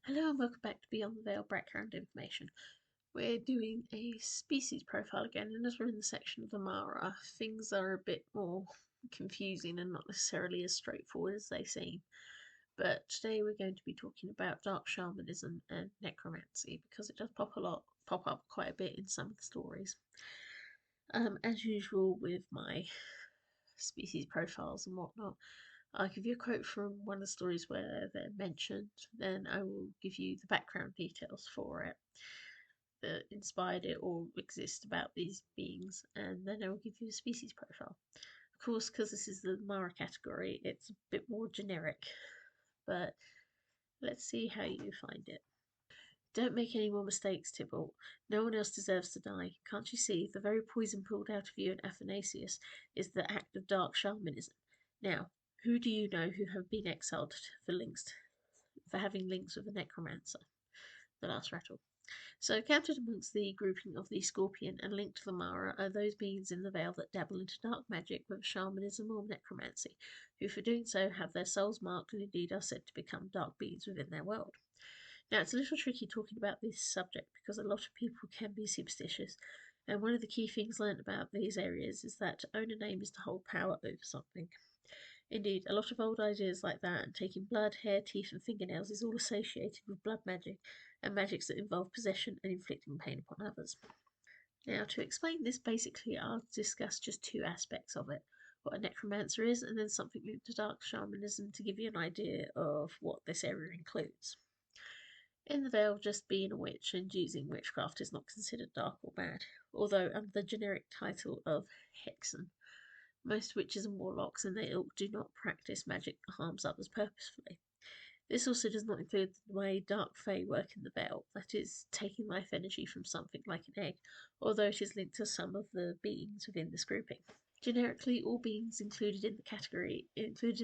Hello and welcome back to Beyond the Veil background information. We're doing a species profile again, and as we're in the section of the Mara, things are a bit more confusing and not necessarily as straightforward as they seem. But today we're going to be talking about Dark Shamanism and Necromancy because it does pop up quite a bit in some of the stories. As usual with my species profiles and whatnot, I'll give you a quote from one of the stories where they're mentioned, then I will give you the background details for it that inspired it or exist about these beings, and then I will give you a species profile. Of course, because this is the Mara category, it's a bit more generic, but let's see how you find it. Don't make any more mistakes, Tybalt. No one else deserves to die. Can't you see? The very poison pulled out of you and Athanasius is the act of dark shamanism. Now, who do you know who have been exiled for having links with a necromancer? The last rattle. So, counted amongst the grouping of the Scorpion and linked to the Mara are those beings in the Veil that dabble into dark magic, whether shamanism or necromancy, who for doing so have their souls marked and indeed are said to become dark beings within their world. Now, it's a little tricky talking about this subject because a lot of people can be superstitious, and one of the key things learnt about these areas is that to own a name is to hold power over something. Indeed, a lot of old ideas like that and taking blood, hair, teeth, and fingernails is all associated with blood magic and magics that involve possession and inflicting pain upon others. Now, to explain this, basically, I'll discuss just two aspects of it: what a necromancer is, and then something linked to dark shamanism to give you an idea of what this area includes. In the Vale, just being a witch and using witchcraft is not considered dark or bad, although under the generic title of hexen. Most witches and warlocks in their ilk do not practice magic that harms others purposefully. This also does not include the way dark fae work in the Vale, that is, taking life energy from something like an egg, although it is linked to some of the beings within this grouping. Generically, all beings included in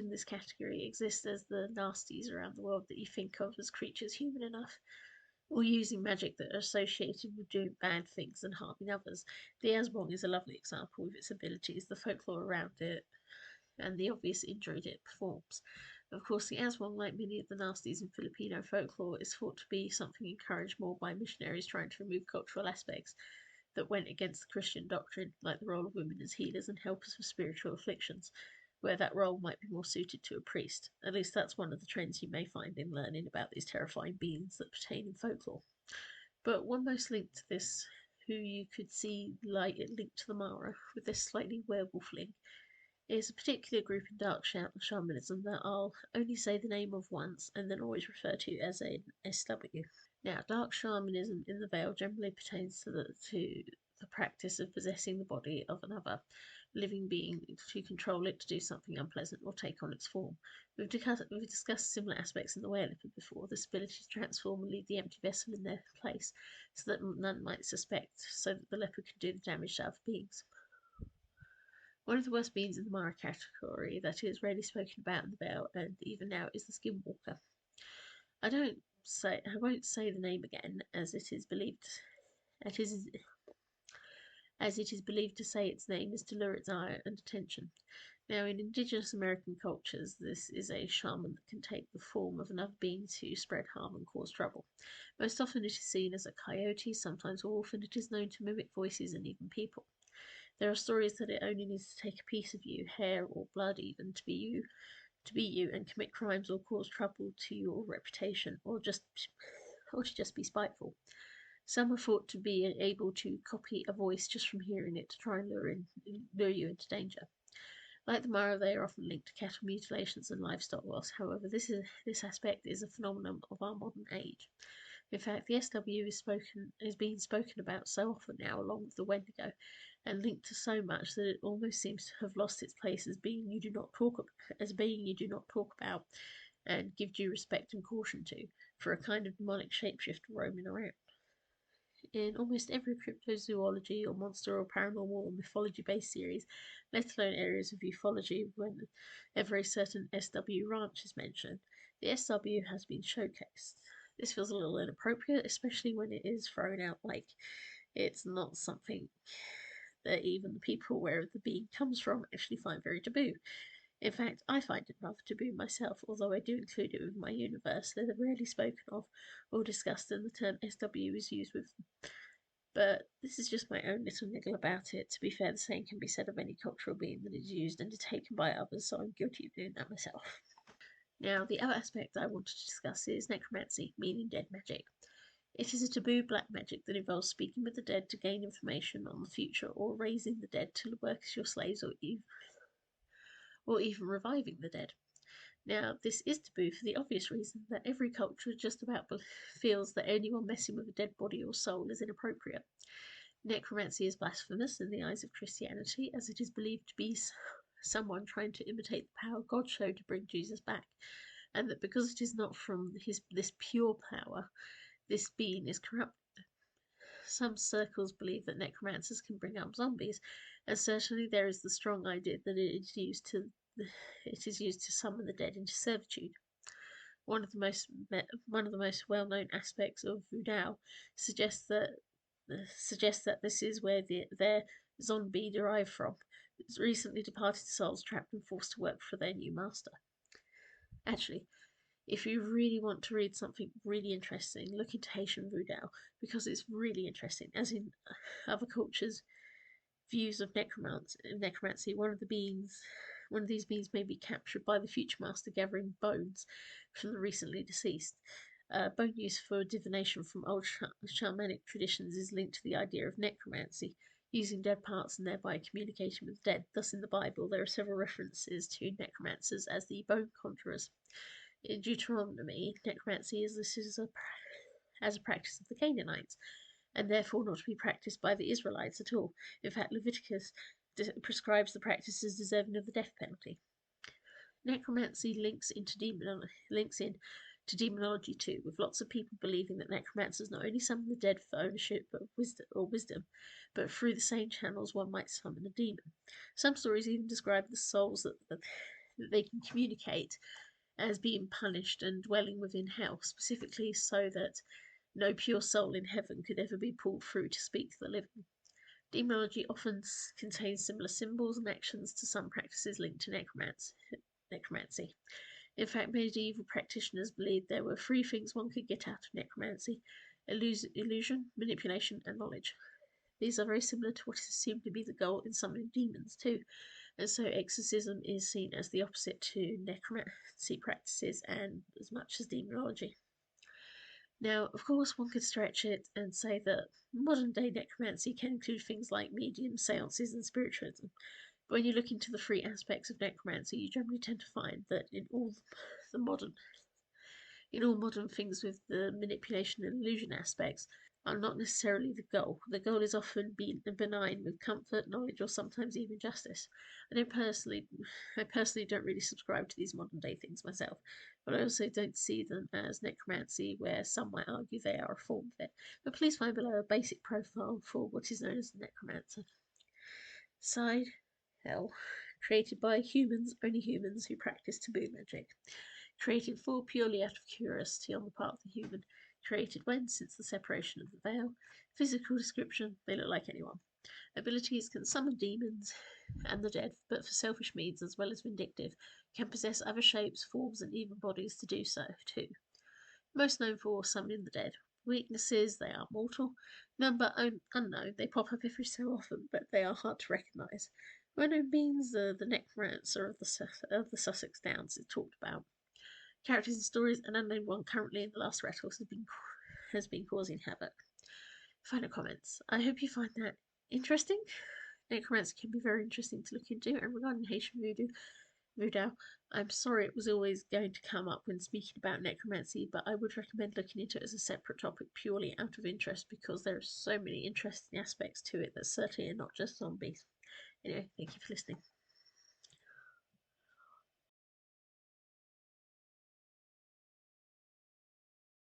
this category exist as the nasties around the world that you think of as creatures human enough, or using magic that are associated with doing bad things and harming others. The Aswang is a lovely example with its abilities, the folklore around it, and the obvious injury that it performs. Of course, the Aswang, like many of the nasties in Filipino folklore, is thought to be something encouraged more by missionaries trying to remove cultural aspects that went against the Christian doctrine, like the role of women as healers and helpers for spiritual afflictions, where that role might be more suited to a priest. At least that's one of the trends you may find in learning about these terrifying beings that pertain in folklore. But one most linked to this, who you could see linked to the Mara, with this slightly werewolf link, is a particular group in dark shamanism that I'll only say the name of once and then always refer to as an SW. Now, dark shamanism in the Vale generally pertains to the practice of possessing the body of another living being to control it to do something unpleasant or take on its form. We've discussed similar aspects in the were leopard before, this ability to transform and leave the empty vessel in their place so that none might suspect, so that the leopard can do the damage to other beings. One of the worst beings in the Mara category that is rarely spoken about in the Vale and even now is the Skinwalker. I won't say the name again, as it is believed to say its name is to lure its eye and attention. Now, in indigenous American cultures, this is a shaman that can take the form of another being to spread harm and cause trouble. Most often it is seen as a coyote, sometimes a wolf, and it is known to mimic voices and even people. There are stories that it only needs to take a piece of you, hair or blood even, to be you and commit crimes or cause trouble to your reputation, or to just be spiteful. Some are thought to be able to copy a voice just from hearing it to try and lure you into danger. Like the Mara, they are often linked to cattle mutilations and livestock loss. However, this aspect is a phenomenon of our modern age. In fact, the SW is being spoken about so often now, along with the Wendigo, and linked to so much that it almost seems to have lost its place as being you do not talk about, and give due respect and caution to, for a kind of demonic shapeshifter roaming around. In almost every cryptozoology or monster or paranormal or mythology-based series, let alone areas of ufology, whenever a certain SW ranch is mentioned, the SW has been showcased. This feels a little inappropriate, especially when it is thrown out like it's not something that even the people where the being comes from actually find very taboo. In fact, I find it rather taboo myself, although I do include it within my universe. They're rarely spoken of or discussed, and the term SW is used with them. But this is just my own little niggle about it. To be fair, the same can be said of any cultural being that is used and taken by others, so I'm guilty of doing that myself. Now, the other aspect I wanted to discuss is necromancy, meaning dead magic. It is a taboo black magic that involves speaking with the dead to gain information on the future, or raising the dead to work as your slaves, or even reviving the dead. Now, this is taboo for the obvious reason that every culture just about feels that anyone messing with a dead body or soul is inappropriate. Necromancy is blasphemous in the eyes of Christianity, as it is believed to be someone trying to imitate the power God showed to bring Jesus back, and that because it is not from this pure power, this being is corrupt. Some circles believe that necromancers can bring up zombies, and certainly there is the strong idea that it is used to summon the dead into servitude. One of the most well-known aspects of voodoo suggests that this is where their zombie derived from. It's recently departed souls trapped and forced to work for their new master. Actually, if you really want to read something really interesting, look into Haitian voodoo, because it's really interesting. As in other cultures' views of necromancy, one of these beings may be captured by the future master, gathering bones from the recently deceased. Bone use for divination from old shamanic traditions is linked to the idea of necromancy, using dead parts and thereby communicating with the dead. Thus, in the Bible, there are several references to necromancers as the bone conjurers. In Deuteronomy, necromancy is listed as a practice of the Canaanites, and therefore not to be practiced by the Israelites at all. In fact, Leviticus prescribes the practice as deserving of the death penalty. Necromancy links in to demonology too, with lots of people believing that necromancers not only summon the dead for ownership of wisdom, but through the same channels one might summon a demon. Some stories even describe the souls that they can communicate as being punished and dwelling within hell, specifically so that no pure soul in heaven could ever be pulled through to speak to the living. Demonology often contains similar symbols and actions to some practices linked to necromancy. In fact, medieval practitioners believed there were three things one could get out of necromancy: illusion, manipulation, and knowledge. These are very similar to what is assumed to be the goal in summoning demons too, and so exorcism is seen as the opposite to necromancy practices and as much as demonology. Now, of course, one could stretch it and say that modern day necromancy can include things like mediums, seances, and spiritualism. But when you look into the three aspects of necromancy, you generally tend to find that in all modern things with the manipulation and illusion aspects are not necessarily the goal. The goal is often benign with comfort, knowledge, or sometimes even justice. I personally don't really subscribe to these modern day things myself, but I also don't see them as necromancy, where some might argue they are a form of it. But please find below a basic profile for what is known as a necromancer. Side Hell. Created by humans, only humans who practice taboo magic. Created for purely out of curiosity on the part of the human. Created when, since the separation of the veil. Physical description, they look like anyone. Abilities: can summon demons and the dead, but for selfish means as well as vindictive. Can possess other shapes, forms, and even bodies to do so, too. Most known for summoning the dead. Weaknesses: they are mortal. Number unknown, they pop up every so often, but they are hard to recognise. Well-known beings, the necromancer of the Sussex Downs is talked about. Characters and stories: an unknown one currently in the last rattles has been causing havoc. Final comments. I hope you find that interesting. Necromancy can be very interesting to look into, and regarding Haitian voodoo, I'm sorry it was always going to come up when speaking about necromancy, but I would recommend looking into it as a separate topic purely out of interest, because there are so many interesting aspects to it that certainly are not just zombies. Anyway, thank you for listening.